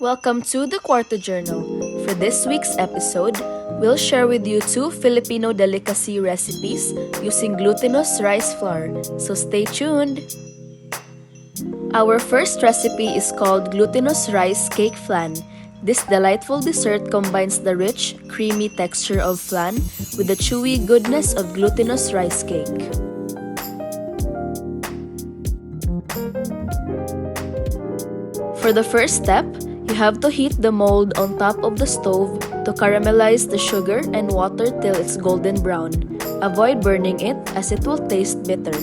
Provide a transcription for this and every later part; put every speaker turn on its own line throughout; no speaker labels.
Welcome to the Cuarto Journal. For this week's episode, we'll share with you 2 Filipino delicacy recipes using glutinous rice flour, so stay tuned! Our first recipe is called Glutinous Rice Cake Flan. This delightful dessert combines the rich, creamy texture of flan with the chewy goodness of glutinous rice cake. For the first step, you have to heat the mold on top of the stove to caramelize the sugar and water till it's golden brown. Avoid burning it as it will taste bitter.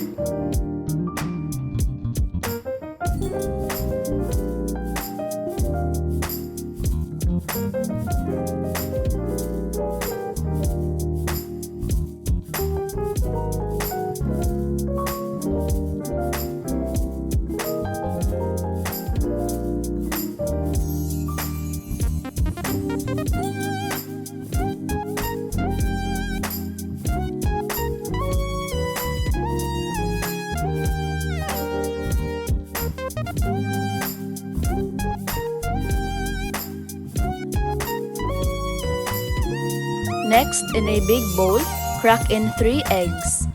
Next, in a big bowl, crack in 3 eggs.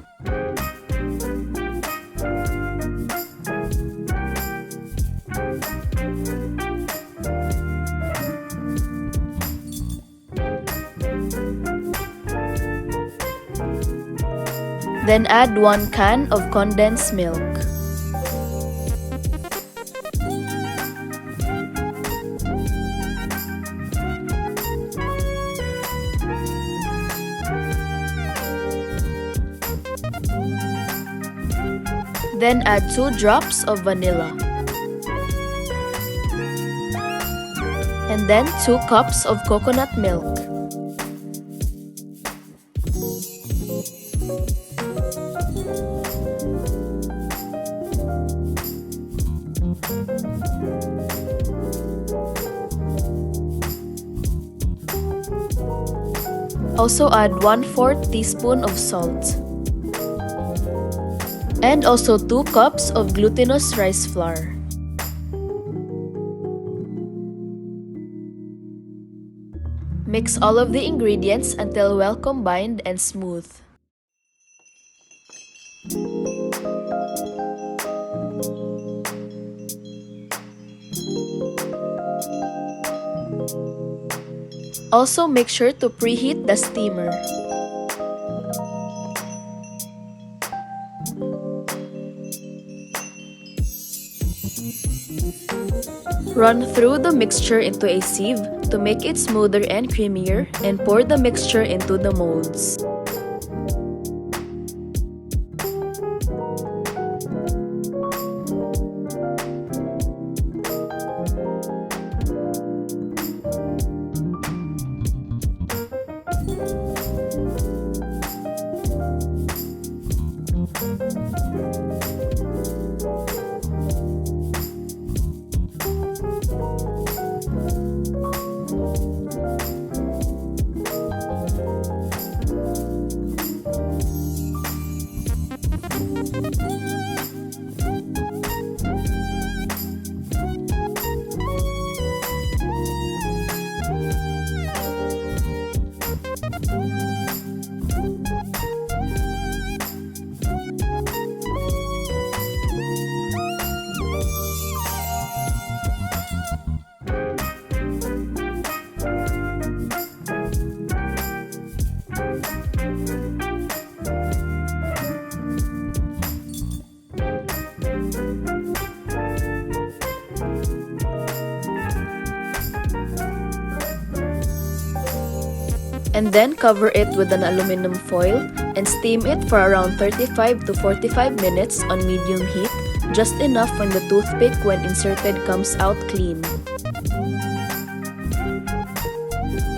Then add 1 can of condensed milk. Then add 2 drops of vanilla. And then 2 cups of coconut milk. Also add 1/4 teaspoon of salt. And also 2 cups of glutinous rice flour. Mix all of the ingredients until well combined and smooth. Also make sure to preheat the steamer. Run through the mixture into a sieve to make it smoother and creamier, and pour the mixture into the molds. And then cover it with an aluminum foil and steam it for around 35 to 45 minutes on medium heat, just enough when the toothpick when inserted comes out clean.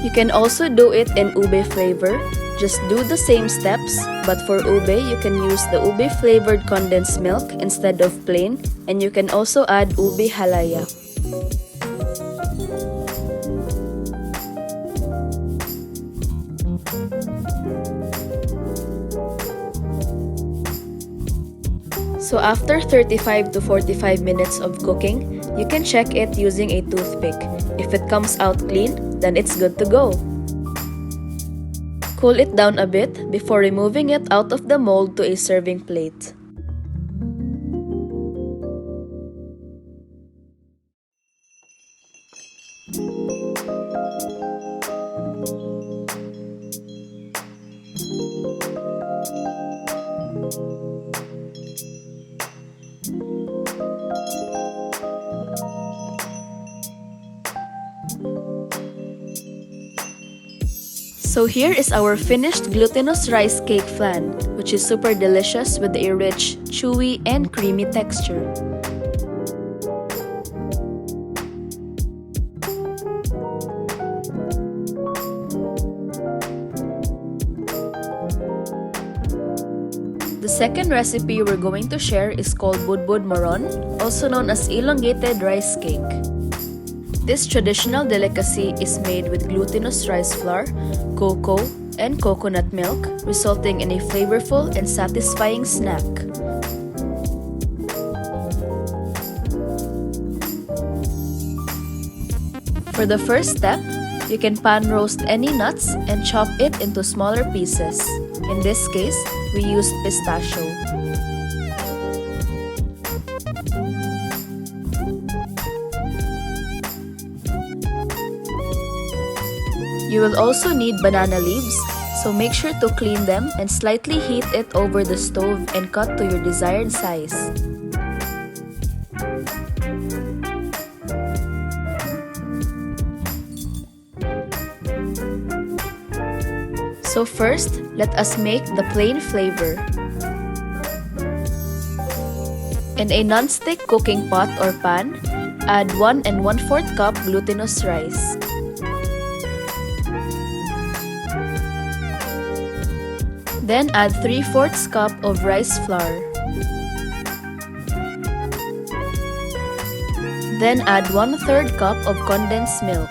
You can also do it in ube flavor. Just do the same steps, but for ube, you can use the ube flavored condensed milk instead of plain, and you can also add ube halaya. So after 35 to 45 minutes of cooking, You can check it using a toothpick. If it comes out clean, then it's good to go. Cool it down a bit before removing it out of the mold to a serving plate. So here is our finished glutinous rice cake flan, which is super delicious with a rich, chewy, and creamy texture. The second recipe we're going to share is called Budbud Moron, also known as elongated rice cake. This traditional delicacy is made with glutinous rice flour, cocoa, and coconut milk, resulting in a flavorful and satisfying snack. For the first step, you can pan roast any nuts and chop it into smaller pieces. In this case, we used pistachio. You will also need banana leaves, so make sure to clean them and slightly heat it over the stove and cut to your desired size. So first, let us make the plain flavor. In a non-stick cooking pot or pan, add 1 1/4 cup glutinous rice. Then add 3/4 cup of rice flour. Then add 1/3 cup of condensed milk.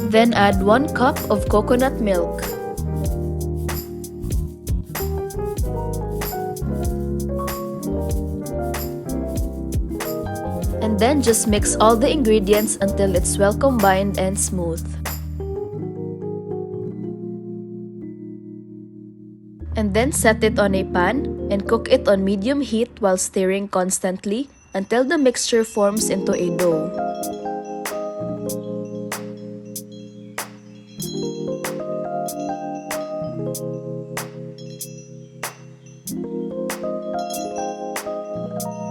Then add 1 cup of coconut milk. And then just mix all the ingredients until it's well combined and smooth. And then set it on a pan and cook it on medium heat while stirring constantly until the mixture forms into a dough.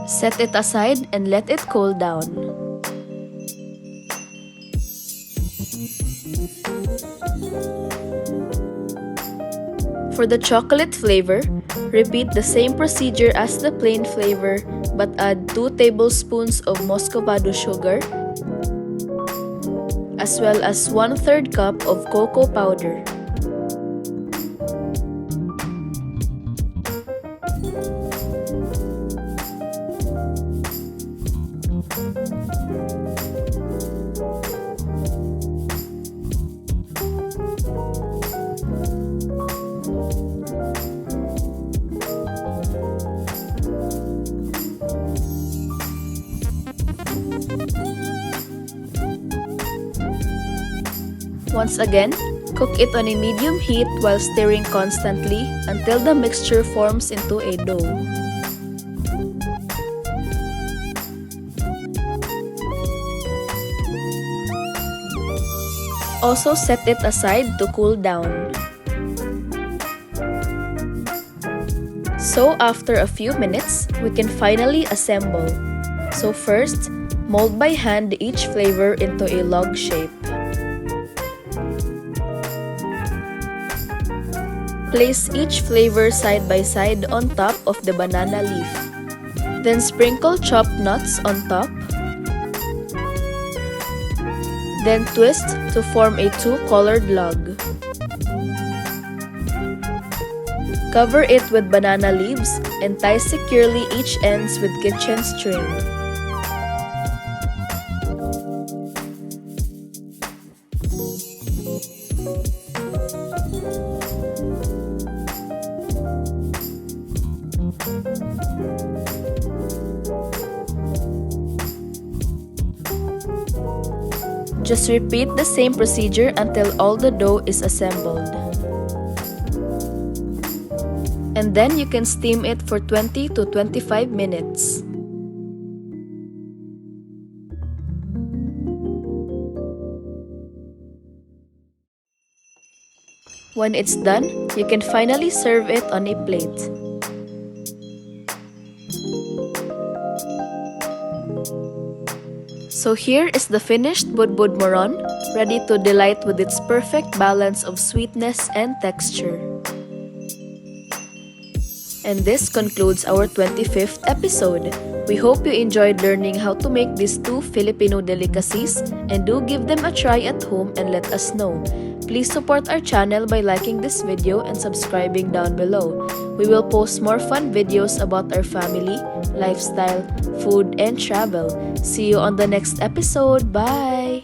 Set it aside and let it cool down. For the chocolate flavor, repeat the same procedure as the plain flavor but add 2 tablespoons of muscovado sugar as well as 1/3 cup of cocoa powder. Once again, cook it on a medium heat while stirring constantly until the mixture forms into a dough. Also set it aside to cool down. So after a few minutes, we can finally assemble. So first, mold by hand each flavor into a log shape. Place each flavor side by side on top of the banana leaf. Then sprinkle chopped nuts on top. Then twist to form a 2-colored log. Cover it with banana leaves and tie securely each ends with kitchen string. Just repeat the same procedure until all the dough is assembled. And then you can steam it for 20 to 25 minutes. When it's done, you can finally serve it on a plate. So here is the finished Budbud Moron, ready to delight with its perfect balance of sweetness and texture. And this concludes our 25th episode. We hope you enjoyed learning how to make these two Filipino delicacies, and do give them a try at home and let us know. Please support our channel by liking this video and subscribing down below. We will post more fun videos about our family, lifestyle, food, and travel. See you on the next episode. Bye!